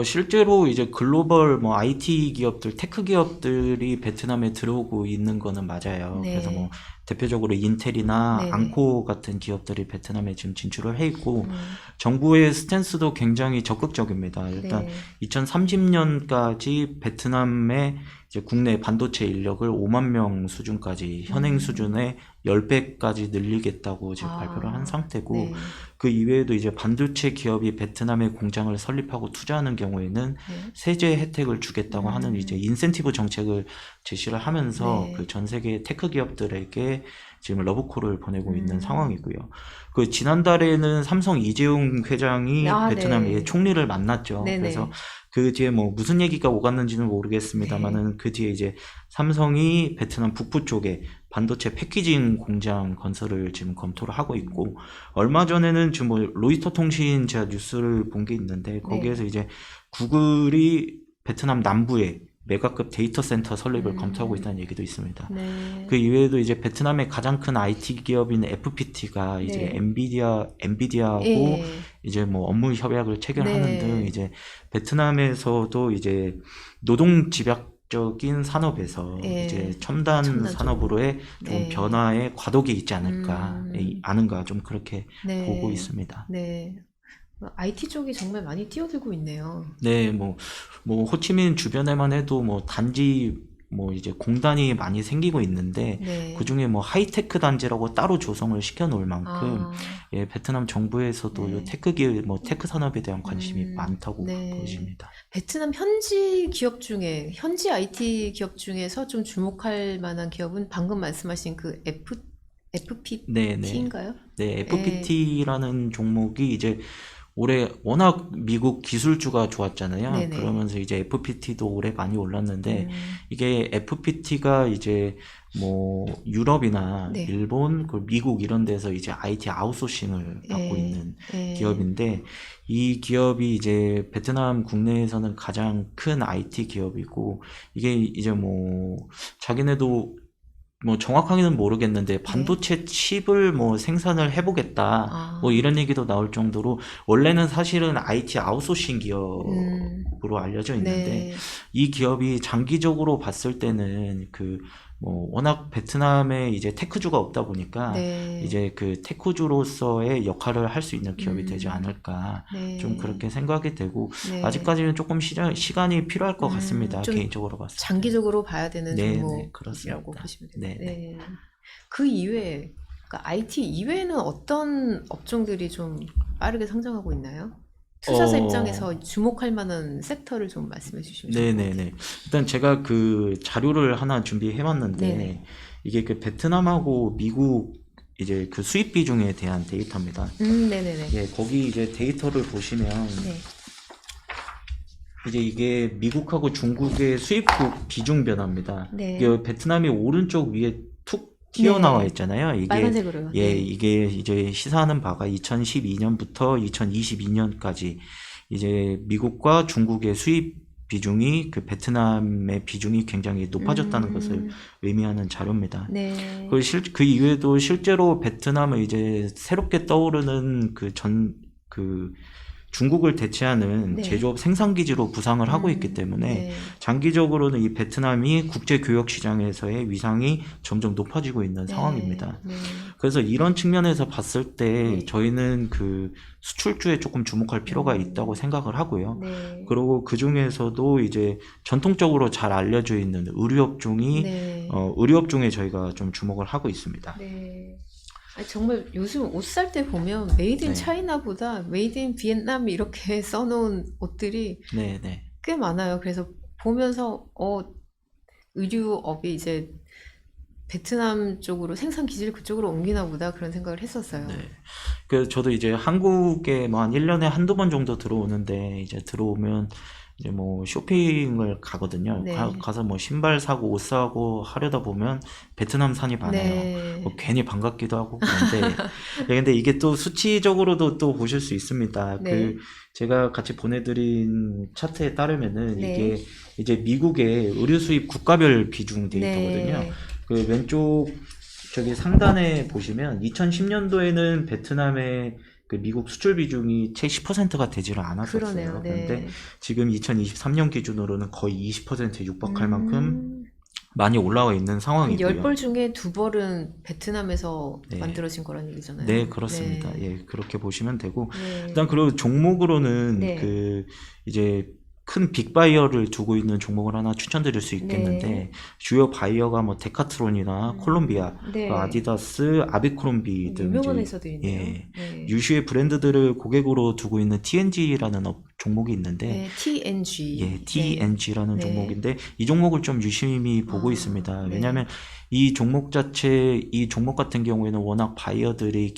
실제로 이제 글로벌 뭐 IT 기업들, 테크 기업들이 베트남에 들어오고 있는 거는 맞아요. 그래서 뭐 네. 대표적으로 인텔이나 네네. 앙코 같은 기업들이 베트남에 지금 진출을 해 있고, 음. 정부의 스탠스도 굉장히 적극적입니다. 일단 네. 2030년까지 베트남의 이제 국내 반도체 인력을 5만 명 수준까지 현행 수준의 10배까지 늘리겠다고 지금 발표를 한 아, 상태고, 네. 그 이외에도 이제 반도체 기업이 베트남에 공장을 설립하고 투자하는 경우에는 네. 세제 혜택을 주겠다고 하는 이제 인센티브 정책을 제시를 하면서 네. 그 전 세계 테크 기업들에게 지금 러브콜을 보내고 있는 음. 상황이고요. 그 지난달에는 삼성 이재용 회장이 아, 베트남의 네. 총리를 만났죠. 그래서 네네. 그 뒤에 뭐 무슨 얘기가 오갔는지는 네. 모르겠습니다만은 그 뒤에 이제 삼성이 베트남 북부 쪽에 반도체 패키징 공장 건설을 지금 검토를 하고 있고, 얼마 전에는 지금 뭐 로이터 통신 제가 뉴스를 본 게 있는데, 거기에서 네. 이제 구글이 베트남 남부에 메가급 데이터 센터 설립을 검토하고 있다는 얘기도 있습니다. 네. 그 이외에도 이제 베트남의 가장 큰 IT 기업인 FPT가 이제 네. 엔비디아하고 예. 이제 뭐 업무 협약을 체결하는 등 네. 이제 베트남에서도 이제 노동 집약적인 산업에서 이제 예. 첨단 첨단 쪽으로. 산업으로의 좀 네. 변화의 과도기 있지 않을까, 음. 아는가 좀 그렇게 보고 네. 있습니다. 네. IT 쪽이 정말 많이 뛰어들고 있네요. 네, 뭐 호치민 주변에만 해도 뭐 단지 뭐 이제 공단이 많이 생기고 있는데, 네. 그중에 뭐 하이테크 단지라고 따로 조성을 시켜 놓을 만큼 아, 예, 베트남 정부에서도 요 네. 테크 기업, 뭐 테크 산업에 대한 관심이 많다고 네. 보여집니다. 베트남 현지 기업 중에, 현지 IT 기업 중에서 좀 주목할 만한 기업은 방금 말씀하신 그 네네. FPT인가요? 네, 예. FPT라는 종목이 이제 올해 워낙 미국 기술주가 좋았잖아요. 네네. 그러면서 이제 FPT도 올해 많이 올랐는데, 음. 이게 FPT가 이제 뭐 유럽이나 네. 일본, 그리고 미국 이런 데서 이제 IT 아웃소싱을 받고 예. 있는 예. 기업인데, 이 기업이 이제 베트남 국내에서는 가장 큰 IT 기업이고, 이게 이제 뭐 자기네도 뭐 정확하게는 모르겠는데 네. 반도체 칩을 뭐 생산을 해보겠다 아. 뭐 이런 얘기도 나올 정도로, 원래는 사실은 IT 아웃소싱 음. 기업으로 알려져 있는데, 네. 이 기업이 장기적으로 봤을 때는 그 뭐 워낙 베트남에 이제 테크주가 없다 보니까 네. 이제 그 테크주로서의 역할을 할 수 있는 기업이 되지 않을까 좀 네. 그렇게 생각이 되고, 네. 아직까지는 조금 시간이 필요할 것 같습니다. 좀 개인적으로 봤을 때. 장기적으로 봐야 되는 네네, 종목이라고 그렇습니다. 보시면 돼요. 네네. 네. 그 이외에, 그러니까 IT 이외에는 어떤 업종들이 좀 빠르게 성장하고 있나요? 투자자 입장에서 주목할 만한 섹터를 좀 말씀해 주시면 좋을 것 같아요. 네네네. 일단 제가 그 자료를 하나 준비해 왔는데, 네네. 이게 그 베트남하고 미국 이제 그 수입 비중에 대한 데이터입니다. 네네네. 예, 거기 이제 데이터를 보시면 네. 이제 이게 미국하고 중국의 수입국 비중 변화입니다. 네. 이게 베트남이 오른쪽 위에 툭 튀어나와 네. 있잖아요. 이게 빨간색으로요. 예, 네. 이게 이제 시사하는 바가 2012년부터 2022년까지 이제 미국과 중국의 수입 비중이 그 베트남의 비중이 굉장히 높아졌다는 것을 의미하는 자료입니다. 네. 그 이외에도 실제로 베트남은 이제 새롭게 떠오르는 그 중국을 대체하는 네. 제조업 생산기지로 부상을 하고 있기 때문에 네. 장기적으로는 이 베트남이 국제교역 시장에서의 위상이 점점 높아지고 있는 네. 상황입니다. 네. 그래서 이런 측면에서 봤을 때 네. 저희는 그 수출주에 조금 주목할 필요가 있다고 생각을 하고요. 네. 그리고 그 중에서도 이제 전통적으로 잘 알려져 있는 의류업종이 네. 의류업종에 저희가 좀 주목을 하고 있습니다. 네. 아니, 정말 요즘 옷 살 때 보면 메이드 인 네. 차이나보다 메이드 인 비엔남 이렇게 써놓은 옷들이 네. 꽤 많아요. 그래서 보면서 의류업이 이제 베트남 쪽으로 생산 기지를 그쪽으로 옮기나 보다 그런 생각을 했었어요. 네. 그래서 저도 이제 한국에 뭐 한 1년에 한두 번 정도 들어오는데, 이제 들어오면 이제 뭐 쇼핑을 가거든요. 네. 가서 뭐 신발 사고 옷 사고 하려다 보면 베트남 산이 많아요. 네. 뭐 괜히 반갑기도 하고 그런데 네, 근데 이게 또 수치적으로도 또 보실 수 있습니다. 네. 그 제가 같이 보내드린 차트에 따르면은 네. 이게 이제 미국의 의류 수입 국가별 비중 데이터거든요. 네. 그 왼쪽 저기 상단에 보시면 2010년도에는 베트남의 그 미국 수출 비중이 채 10%가 되지를 않았었어요. 그러네요. 그런데 네. 지금 2023년 기준으로는 거의 20%에 육박할 만큼 음, 많이 올라와 있는 한 상황이고요. 10벌 중에 2벌은 베트남에서 네. 만들어진 거라는 얘기잖아요. 네, 그렇습니다. 네. 예, 그렇게 보시면 되고, 네. 일단 그리고 종목으로는 네. 그 이제 큰 빅바이어를 두고 있는 종목을 하나 추천드릴 수 있겠는데, 네. 주요 바이어가 뭐 데카트론이나 콜롬비아, 네. 그 아디다스, 아비크롬비 등 유명한 이제 회사들이네요. 예, 네. 유슈의 브랜드들을 고객으로 두고 있는 TNG라는 종목이 있는데, 네, TNG. 예, TNG라는 네. 종목인데 이 종목을 좀 유심히 보고 아, 있습니다. 네. 왜냐하면 이 종목 같은 경우에는 워낙 바이어들이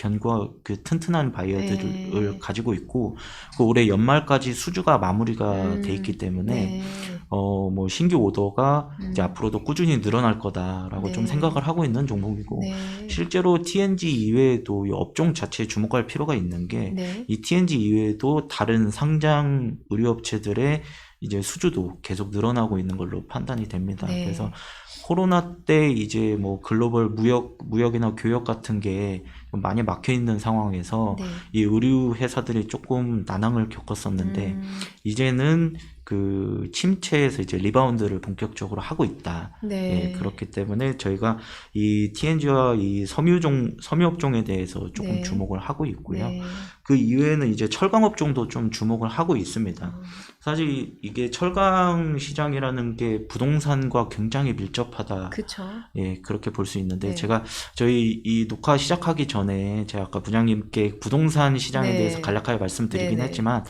그 튼튼한 바이어들을 네. 가지고 있고 그 올해 연말까지 수주가 마무리가 돼 있기 때문에 네. 뭐 신규 오더가 이제 앞으로도 꾸준히 늘어날 거다라고 좀 네. 생각을 하고 있는 종목이고 네. 실제로 TNG 이외에도 이 업종 자체에 주목할 필요가 있는 게 네. 이 TNG 이외에도 다른 상장 의류업체들의 이제 수주도 계속 늘어나고 있는 걸로 판단이 됩니다. 네. 그래서 코로나 때 이제 뭐 글로벌 무역이나 교역 같은 게 많이 막혀 있는 상황에서 네. 이 의류 회사들이 조금 난항을 겪었었는데 이제는 그 침체에서 이제 리바운드를 본격적으로 하고 있다. 네. 예, 그렇기 때문에 저희가 이 TNG와 이 섬유업종에 대해서 조금 네. 주목을 하고 있고요. 네. 그 이외에는 이제 철강업종도 좀 주목을 하고 있습니다. 사실 이게 철강 시장이라는 게 부동산과 굉장히 밀접하다. 그쵸. 예, 그렇게 볼 수 있는데 네. 저희 이 녹화 시작하기 전에 제가 아까 부장님께 부동산 시장에 네. 대해서 간략하게 말씀드리긴 네네. 했지만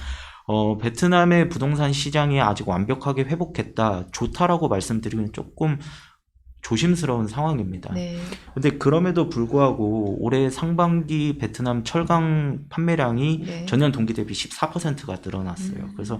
베트남의 부동산 시장이 아직 완벽하게 회복했다, 좋다라고 말씀드리기는 조금 조심스러운 상황입니다. 네. 근데 그럼에도 불구하고 올해 상반기 베트남 철강 판매량이 네. 전년 동기 대비 14%가 늘어났어요. 그래서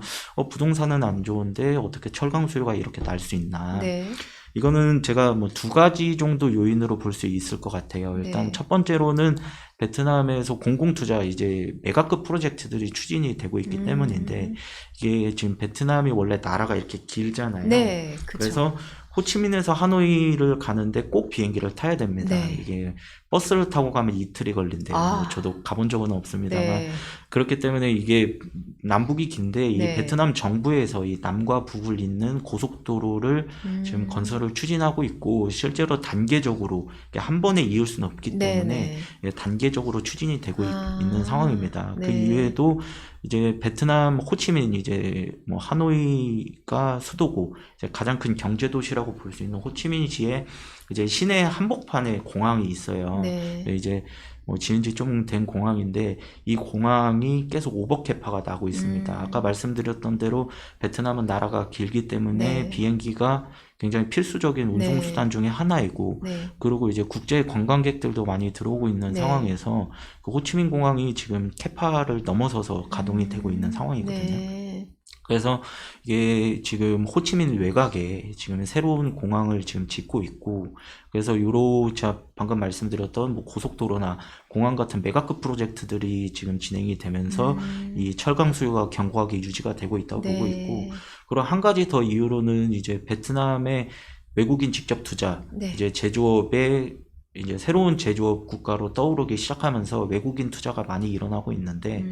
부동산은 안 좋은데 어떻게 철강 수요가 이렇게 날 수 있나? 네. 이거는 제가 뭐 두 가지 정도 요인으로 볼 수 있을 것 같아요. 일단 네. 첫 번째로는 베트남에서 공공투자 이제 메가급 프로젝트들이 추진이 되고 있기 때문인데 이게 지금 베트남이 원래 나라가 이렇게 길잖아요. 네. 그쵸. 그래서 호치민에서 하노이를 가는데 꼭 비행기를 타야 됩니다. 네. 이게 버스를 타고 가면 이틀이 걸린대요. 아. 저도 가본 적은 없습니다만 네. 그렇기 때문에 이게 남북이 긴데 이 네. 베트남 정부에서 이 남과 북을 잇는 고속도로를 지금 건설을 추진하고 있고 실제로 단계적으로 이게 한 번에 이을 수는 없기 때문에 네네. 예, 단계적으로 추진이 되고 아. 있는 상황입니다. 그 네. 이외에도 이제 베트남 호치민 이제 뭐 하노이가 수도고 이제 가장 큰 경제 도시라고 볼 수 있는 호치민시에 이제 시내 한복판에 공항이 있어요. 네. 이제 뭐 지은 지 좀 된 공항인데 이 공항이 계속 오버캐파가 나고 있습니다. 아까 말씀드렸던 대로 베트남은 나라가 길기 때문에 네. 비행기가 굉장히 필수적인 운송 네. 수단 중에 하나이고 네. 그리고 이제 국제 관광객들도 많이 들어오고 있는 네. 상황에서 그 호치민 공항이 지금 캐파를 넘어서서 가동이 되고 있는 상황이거든요. 네. 그래서 이게 지금 호치민 외곽에 지금 새로운 공항을 지금 짓고 있고 그래서 제가 방금 말씀드렸던 뭐 고속도로나 공항 같은 메가급 프로젝트들이 지금 진행이 되면서 이 철강 수요가 견고하게 유지가 되고 있다고 보고 있고 그리고 한 가지 더 이유로는 이제 베트남의 외국인 직접 투자 네. 이제 제조업에 이제 새로운 제조업 국가로 떠오르기 시작하면서 외국인 투자가 많이 일어나고 있는데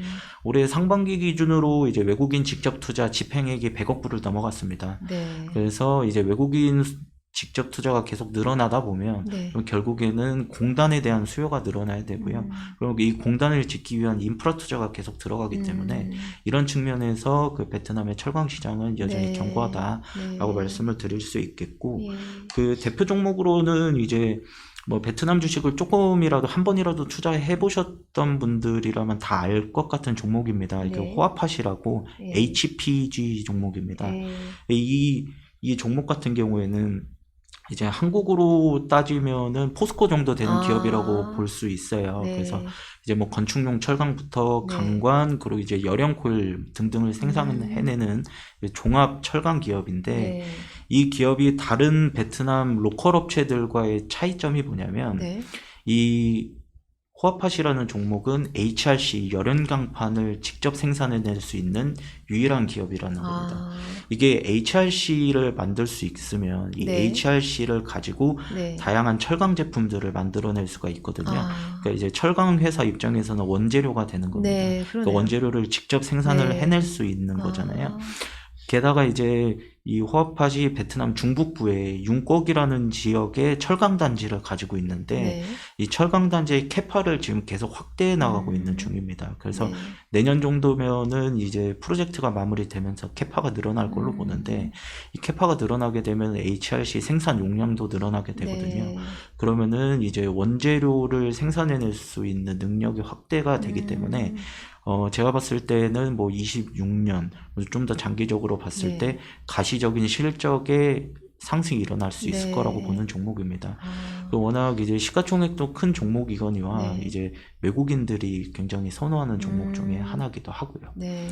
올해 상반기 기준으로 이제 외국인 직접 투자 집행액이 100억 불을 넘어갔습니다. 네. 그래서 이제 외국인 직접 투자가 계속 늘어나다 보면 네. 그럼 결국에는 공단에 대한 수요가 늘어나야 되고요. 그리고 이 공단을 짓기 위한 인프라 투자가 계속 들어가기 때문에 이런 측면에서 그 베트남의 철강 시장은 여전히 네. 견고하다라고 네. 말씀을 드릴 수 있겠고 예. 그 대표 종목으로는 이제 뭐 베트남 주식을 조금이라도 한 번이라도 투자해 보셨던 분들이라면 다 알 것 같은 종목입니다. 이게 네. 호아팟이라고 예. HPG 종목입니다. 예. 이 종목 같은 경우에는 이제 한국으로 따지면은 포스코 정도 되는 아. 기업이라고 볼 수 있어요. 네. 그래서 이제 뭐 건축용 철강부터 네. 강관 그리고 이제 열연 코일 등등을 생산해내는 종합 철강 기업인데 네. 이 기업이 다른 베트남 로컬 업체들과의 차이점이 뭐냐면 네. 이 호아팟이라는 종목은 HRC 열연강판을 직접 생산해낼 수 있는 유일한 기업이라는 겁니다. 아, 이게 HRC를 만들 수 있으면 이 네. HRC를 가지고 네. 다양한 철강 제품들을 만들어낼 수가 있거든요. 아, 그러니까 이제 철강 회사 입장에서는 원재료가 되는 겁니다. 네, 그 그러네요. 원재료를 직접 생산을 네. 해낼 수 있는 거잖아요. 아, 게다가 이제 이 호아팟이 베트남 중북부의 융꺽이라는 지역에 철강 단지를 가지고 있는데 네. 이 철강 단지의 캐파를 지금 계속 확대해 나가고 있는 음, 중입니다. 그래서 네. 내년 정도면은 이제 프로젝트가 마무리되면서 캐파가 늘어날 걸로 음, 보는데 이 캐파가 늘어나게 되면 HRC 생산 용량도 늘어나게 되거든요. 네. 그러면은 이제 원재료를 생산해낼 수 있는 능력이 확대가 되기 때문에 제가 봤을 때는 뭐 26년, 좀 더 장기적으로 봤을 네. 때 가시적인 실적의 상승이 일어날 수 있을 네. 거라고 보는 종목입니다. 아, 워낙 이제 시가총액도 큰 종목이거니와 네. 이제 외국인들이 굉장히 선호하는 종목 중에 음, 하나이기도 하고요. 네.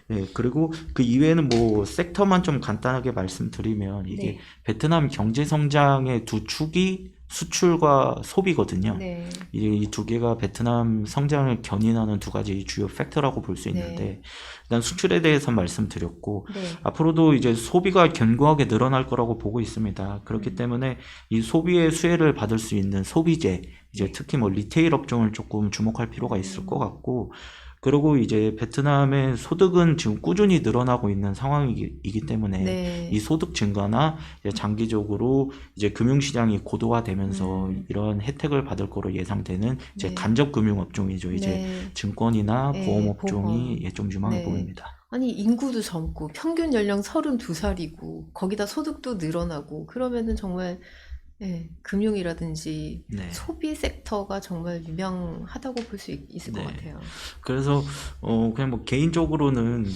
네, 그리고 그 이외에는 뭐 섹터만 좀 간단하게 말씀드리면 이게 네. 베트남 경제 성장의 두 축이 수출과 소비거든요. 네. 이 두 개가 베트남 성장을 견인하는 두 가지 주요 팩터라고 볼 수 있는데 네. 일단 수출에 대해서 말씀드렸고 네. 앞으로도 이제 소비가 견고하게 늘어날 거라고 보고 있습니다. 그렇기 때문에 이 소비의 수혜를 받을 수 있는 소비재 이제 네. 특히 뭐 리테일 업종을 조금 주목할 필요가 있을 것 같고 그리고 이제 베트남의 소득은 지금 꾸준히 늘어나고 있는 상황이기 때문에 네. 이 소득 증가나 이제 장기적으로 이제 금융시장이 고도화되면서 이런 혜택을 받을 거로 예상되는 이제 네. 간접 금융 업종이죠. 이제 네. 증권이나 네, 보험 업종이 보험. 좀 유망해 네. 보입니다. 아니, 인구도 젊고, 평균 연령 32살이고, 거기다 소득도 늘어나고, 그러면은 정말, 예, 금융이라든지 네. 소비 섹터가 정말 유명하다고 볼 수 있을 것 네. 같아요. 그래서 그냥 뭐 개인적으로는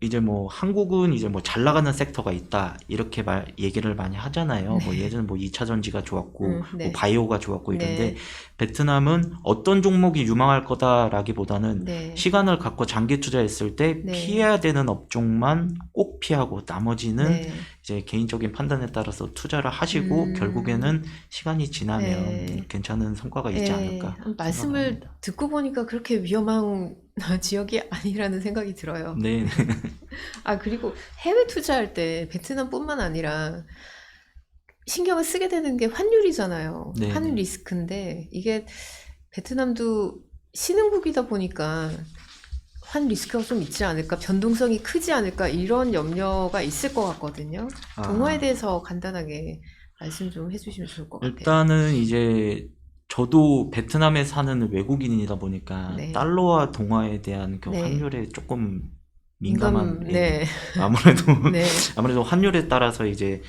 이제 뭐 한국은 이제 뭐 잘 나가는 섹터가 있다 이렇게 얘기를 많이 하잖아요. 뭐 예전에 뭐 2차 전지가 좋았고 뭐 네. 바이오가 좋았고 이런데 네. 베트남은 어떤 종목이 유망할 거다라기보다는 네. 시간을 갖고 장기 투자했을 때 네. 피해야 되는 업종만 꼭 피하고 나머지는 네. 이제 개인적인 판단에 따라서 투자를 하시고 결국에는 시간이 지나면 네. 괜찮은 성과가 있지 않을까 말씀을 생각합니다. 듣고 보니까 그렇게 위험한 지역이 아니라는 생각이 들어요. 네. 아, 그리고 해외 투자할 때 베트남뿐만 아니라 신경을 쓰게 되는 게 환율이잖아요. 네, 환율 네. 리스크인데 이게 베트남도 신흥국이다 보니까 환 리스크가 좀 있지 않을까, 변동성이 크지 않을까 이런 염려가 있을 것 같거든요. 동화에 대해서 간단하게 말씀 좀 해주시면 좋을 것 같아요. 일단은 이제 저도 베트남에 사는 외국인이다 보니까 네. 달러와 동화에 대한 그 네. 환율에 조금 민감한 네. 아무래도 네. 아무래도 환율에 따라서 이제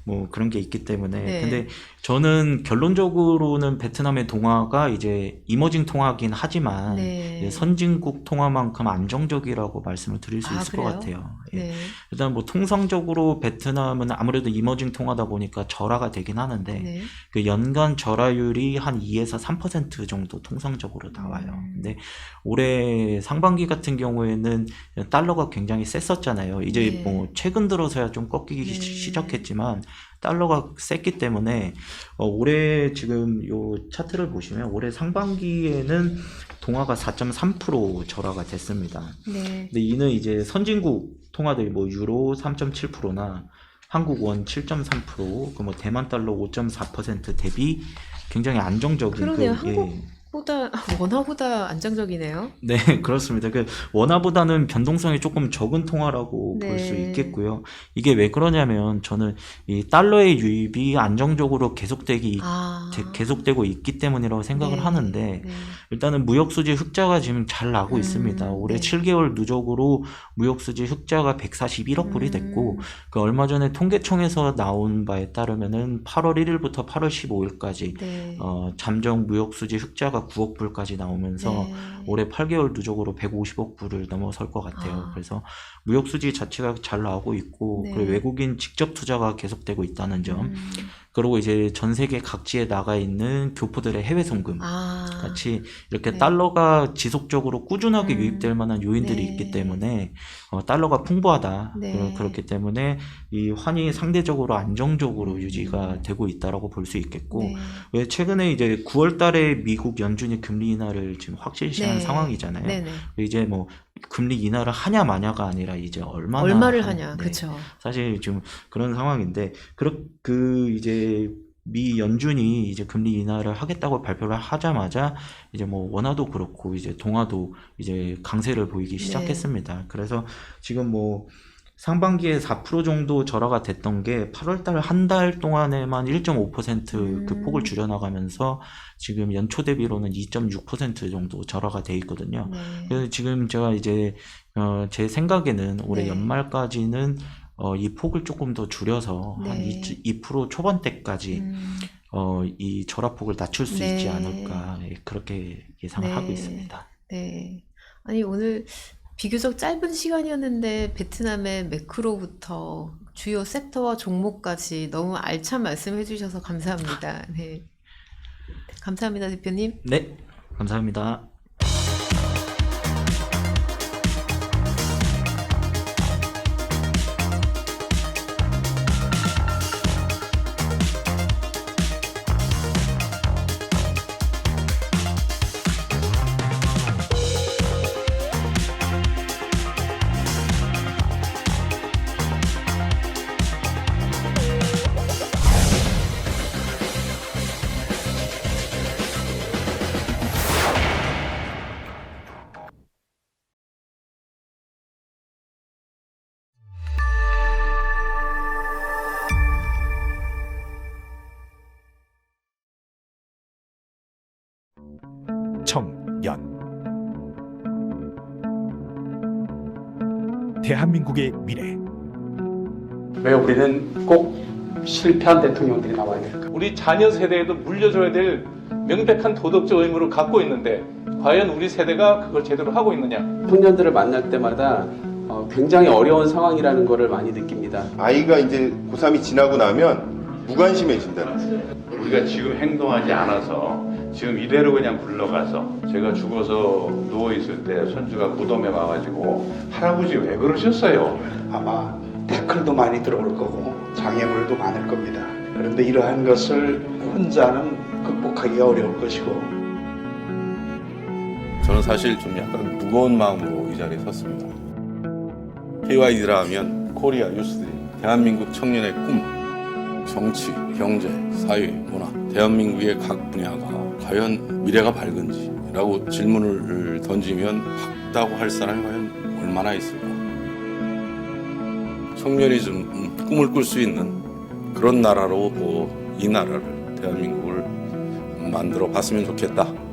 뭐 그런 게 있기 때문에 네. 근데 저는 결론적으로는 베트남의 동화가 이제 이머징 통화긴 하지만 네. 이제 선진국 통화만큼 안정적이라고 말씀을 드릴 수 아, 있을 그래요? 것 같아요. 예. 네. 일단 뭐 통상적으로 베트남은 아무래도 이머징 통화다 보니까 절하가 되긴 하는데 네. 그 연간 절하율이 한 2에서 3% 정도 통상적으로 나와요. 근데 올해 상반기 같은 경우에는 달러가 굉장히 셌었잖아요. 이제 네. 뭐 최근 들어서야 좀 꺾이기 네. 시작했지만 달러가 셌기 때문에 올해 지금 요 차트를 보시면 올해 상반기에는 동화가 4.3% 절하가 됐습니다. 네. 근데 이는 이제 선진국 통화들 뭐 유로 3.7%나 한국 원 7.3%, 그 뭐 대만 달러 5.4% 대비 굉장히 안정적인 그러네요. 그, 예. 한국보다 원화보다 안정적이네요. 네, 그렇습니다. 그 원화보다는 변동성이 조금 적은 통화라고 볼 수 네. 있겠고요. 이게 왜 그러냐면 저는 이 달러의 유입이 안정적으로 계속되고 있기 때문이라고 생각을 네. 하는데 네. 일단은 무역수지 흑자가 지금 잘 나고 있습니다. 올해 네. 7개월 누적으로 무역수지 흑자가 141억 불이 됐고 그 얼마 전에 통계청에서 나온 바에 따르면은 8월 1일부터 8월 15일까지 네. 잠정 무역수지 흑자가 9억 불까지 나오면서 네. 올해 8개월 누적으로 150억 불을 넘어설 것 같아요. 그래서 무역수지 자체가 잘 나오고 있고 네. 그리고 외국인 직접 투자가 계속되고 있다는 점. 그리고 이제 전 세계 각지에 나가 있는 교포들의 해외 송금 아, 같이 이렇게 네. 달러가 지속적으로 꾸준하게 음, 유입될 만한 요인들이 네. 있기 때문에 달러가 풍부하다. 네. 그렇기 때문에 이 환이 상대적으로 안정적으로 유지가 음, 되고 있다라고 볼 수 있겠고, 네. 왜 최근에 이제 9월 달에 미국 연준이 금리 인하를 지금 확실시한 네. 상황이잖아요. 네네. 이제 뭐 금리 인하를 하냐 마냐가 아니라 이제 얼마나 얼마를 하냐, 네. 그쵸. 사실 지금 그런 상황인데 이제 미 연준이 이제 금리 인하를 하겠다고 발표를 하자마자 이제 뭐 원화도 그렇고 이제 동화도 이제 강세를 보이기 네. 시작했습니다. 그래서 지금 뭐 상반기에 4% 정도 절하가 됐던 게 8월 달 한 달 동안에만 1.5% 그 폭을 줄여나가면서 지금 연초 대비로는 2.6% 정도 절하가 돼 있거든요. 네. 그래서 지금 제가 이제 제 생각에는 올해 네. 연말까지는 이 폭을 조금 더 줄여서 한 네. 2% 초반대까지 이 절하폭을 낮출 수 있지 네. 않을까 그렇게 예상을 하고 네. 있습니다. 네. 아니, 오늘 비교적 짧은 시간이었는데 베트남의 매크로부터 주요 섹터와 종목까지 너무 알찬 말씀해 주셔서 감사합니다. 네. 감사합니다, 대표님. 네, 감사합니다. 청년 대한민국의 미래 왜 우리는 꼭 실패한 대통령들이 나와야 될까? 우리 자녀 세대에도 물려줘야 될 명백한 도덕적 의무를 갖고 있는데 과연 우리 세대가 그걸 제대로 하고 있느냐? 청년들을 만날 때마다 굉장히 어려운 상황이라는 것을 많이 느낍니다. 아이가 이제 고3이 지나고 나면 무관심해진다는 거예요. 우리가 지금 행동하지 않아서 지금 이대로 그냥 굴러가서 제가 죽어서 누워있을 때 손주가 무덤에 와가지고 할아버지 왜 그러셨어요? 아마 태클도 많이 들어올 거고 장애물도 많을 겁니다. 그런데 이러한 것을 혼자는 극복하기가 어려울 것이고 저는 사실 좀 약간 무거운 마음으로 이 자리에 섰습니다. KYD라 하면 코리아 유스드림, 대한민국 청년의 꿈, 정치, 경제, 사회, 문화, 대한민국의 각 분야가 과연 미래가 밝은지라고 질문을 던지면 밝다고 할 사람이 과연 얼마나 있을까? 청년이 좀 꿈을 꿀 수 있는 그런 나라로 이 나라를, 대한민국을 만들어 봤으면 좋겠다.